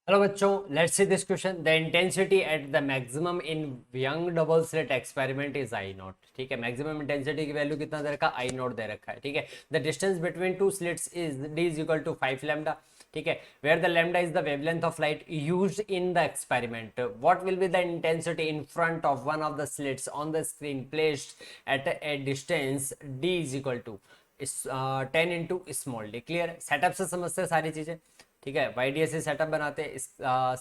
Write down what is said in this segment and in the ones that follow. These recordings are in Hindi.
हेलो बच्चों, let's see this question. The intensity at the maximum in young double slit experiment is I not. ठीक है, मैक्सिमम इंटेंसिटी की वैल्यू कितना दे रखा है? आई नॉट दे रखा है। ठीक है, the distance between two slits is D is equal to 5 lambda. ठीक है, where the lambda is the wavelength of light used in the experiment. What will be the intensity in front of one of the slits on the screen placed at a distance D is equal to 10 into small D. Clear है? सेटअप से समझते हैं सारी चीजें। ठीक है, YDSC सेटअप बनाते हैं। इस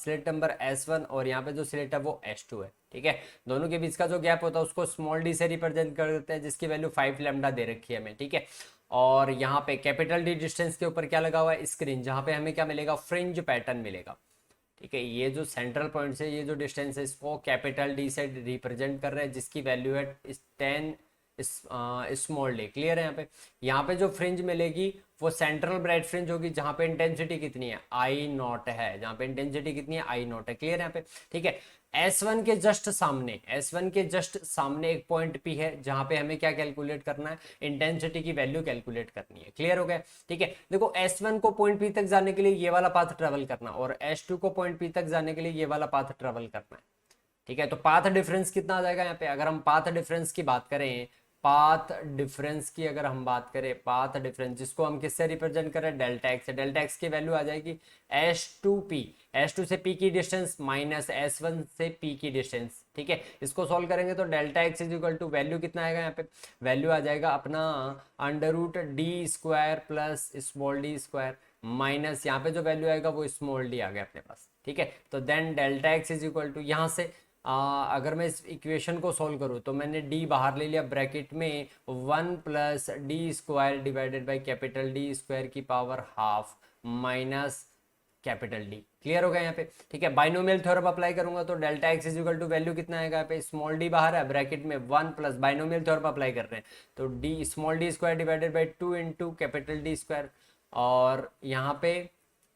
स्लिट नंबर S1 और यहाँ पे जो स्लिट है वो S2 है। ठीक है, दोनों के बीच का जो गैप होता है उसको स्मॉल डी से रिप्रेजेंट कर देते हैं, जिसकी वैल्यू 5 लैम्डा दे रखी है हमें। ठीक है, और यहाँ पे कैपिटल डी डिस्टेंस के ऊपर क्या लगा हुआ है? स्क्रीन, जहाँ पे हमें क्या मिलेगा? फ्रिंज पैटर्न मिलेगा। ठीक है, ये जो सेंट्रल पॉइंट से ये जो डिस्टेंस है इसको कैपिटल डी से रिप्रेजेंट कर रहे हैं, जिसकी वैल्यू है 10 स्मॉल डी। क्लियर है? यहाँ पे जो फ्रिंज मिलेगी वो सेंट्रल ब्राइट फ्रिंज होगी, जहां पे इंटेंसिटी कितनी है? आई नॉट है। जहां पे इंटेंसिटी कितनी है? आई नॉट है। क्लियर है यहाँ पे? ठीक है, S1 के जस्ट सामने, S1 के जस्ट सामने एक पॉइंट P है, जहां पे हमें क्या कैलकुलेट करना है? इंटेंसिटी की वैल्यू कैलकुलेट करनी है। क्लियर हो गया? ठीक है, देखो S1 को पॉइंट P तक जाने के लिए ये वाला पाथ ट्रेवल करना, और S2 को पॉइंट P तक जाने के लिए ये वाला पाथ ट्रेवल करना है। ठीक है, तो पाथ डिफरेंस कितना आ जाएगा यहाँ पे? अगर हम पाथ डिफरेंस की बात करें, पाथ डिफरेंस की अगर हम बात करें, पाथ डिफरेंस जिसको हम किससे रिप्रेजेंट करें? डेल्टा एक्स से। डेल्टा एक्स की वैल्यू आ जाएगी S2P, S2 से P की डिस्टेंस माइनस S1 से P की डिस्टेंस। ठीक है, इसको सॉल्व करेंगे तो delta X is equal to value कितना आएगा यहाँ पे? वैल्यू आ जाएगा अपना under root D square plus small D square, minus यहाँ पे जो वैल्यू आएगा वो स्मॉल डी आ गया अपने पास। ठीक है, तो then delta X is equal to यहाँ से अगर मैं इस इक्वेशन को सॉल्व करूँ तो मैंने d बाहर ले लिया ब्रैकेट में, 1 plus D square divided by capital D square की power half minus capital D. Clear हो गया यहाँ पे? ठीक है, बाइनोमियल थ्योरम अप्लाई करूंगा तो delta X is equal to value कितना आएगा यहाँ पे? स्मॉल डी बाहर है, ब्रैकेट में 1 प्लस बाइनोमियल थ्योरम अप्लाई कर रहे हैं तो D small D square divided by 2 into capital D square, और यहाँ पे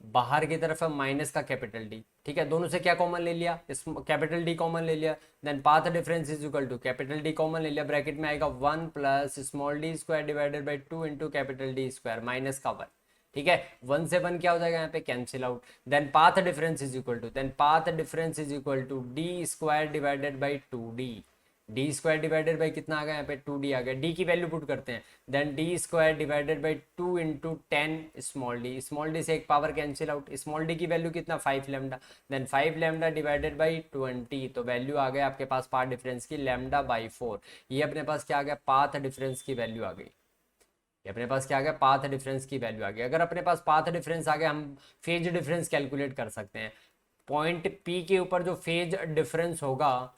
बाहर की तरफ है माइनस का कैपिटल डी। ठीक है, दोनों से क्या कॉमन ले लिया? इस कैपिटल डी कॉमन ले लिया, then path difference is equal to capital D common ले लिया, ब्रैकेट में आएगा 1 plus small D square divided by 2 into capital D square minus का 1। ठीक है, 1 से 1 क्या हो जाएगा यहाँ पे? Cancel out. Then path difference is equal to, then path difference is equal to D square divided by 2d। D square divided by कितना आ गया यहाँ पे? 2d आ गया। डी की वैल्यू पुट करते हैं, then D square divided by 2 into 10 small D. Small D से एक power cancel out, small D की वैल्यू कितना? 5 lambda, then 5 lambda divided by 20, तो वैल्यू आ गया आपके पास पाथ डिफरेंस की लैम्डा बाई 4। ये अपने पास क्या आ गया? पाथ डिफरेंस की वैल्यू आ गई। ये अपने पास क्या आ गया? पाथ डिफरेंस की वैल्यू आ गई। अगर अपने पास पाथ डिफरेंस आ गया, हम फेज डिफरेंस कैलकुलेट कर सकते हैं। पॉइंट P के ऊपर जो फेज डिफरेंस होगा,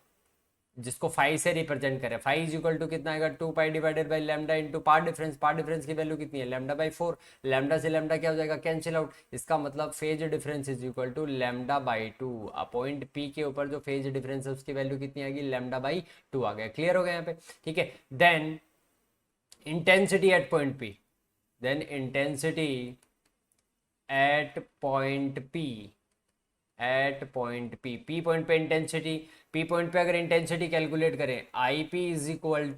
जिसको 5 से रिप्रेजेंट करें, 5 इज इक्वल टू कितना आएगा? 2 pi divided by lambda into path difference. Path difference की वैल्यू कितनी है? Lambda by 4। लैम्डा से लैम्डा क्या हो जाएगा? Cancel out. इसका मतलब phase difference is equal to lambda by 2। Point P के ऊपर जो फेज डिफरेंस है उसकी वैल्यू कितनी आएगी? लैम्डा बाई 2 आ गया। क्लियर हो गया यहाँ पे? ठीक है, then intensity at point P, then intensity at point P, at point P, P point पे इंटेंसिटी, P पॉइंट पे अगर इंटेंसिटी कैलकुलेट करें, I P is equal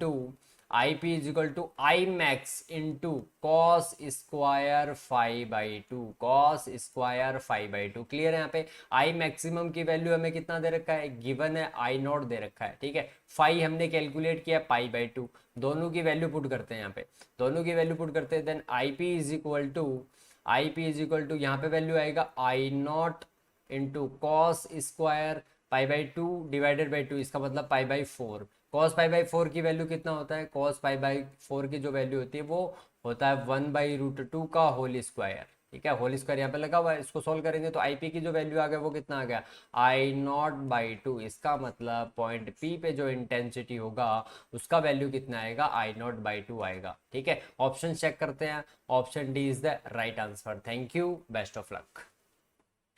to I max into cos square 5/2, cos square 5/2। Clear है यहाँ पे? आई मैक्सिमम की वैल्यू हमें कितना दे रखा है? गिवन है आई नॉट दे रखा है। ठीक है, 5 हमने कैलकुलेट किया π/2, दोनों की वैल्यू पुट करते हैं यहाँ पे, दोनों की वैल्यू पुट करते हैं, then I P is equal to यहाँ पे वैल्यू आएगा I naught into cos square π/2 divided by 2, इसका मतलब π/4। कॉस π/4 की वैल्यू कितना होता है? कॉस π/4 की जो वैल्यू होती है वो होता है 1/√2 का होल स्क्वायर। ठीक है, होल स्क्वायर यहाँ पे लगा हुआ है। इसको सोल्व करेंगे तो आई पी की जो वैल्यू आ गया वो कितना आ गया? I0/2। इसका मतलब पॉइंट P पे जो इंटेंसिटी होगा उसका वैल्यू कितना आएगा? I0/2 आएगा। ठीक है, ऑप्शन चेक करते हैं। Option D is the right answer. Thank you, best of luck.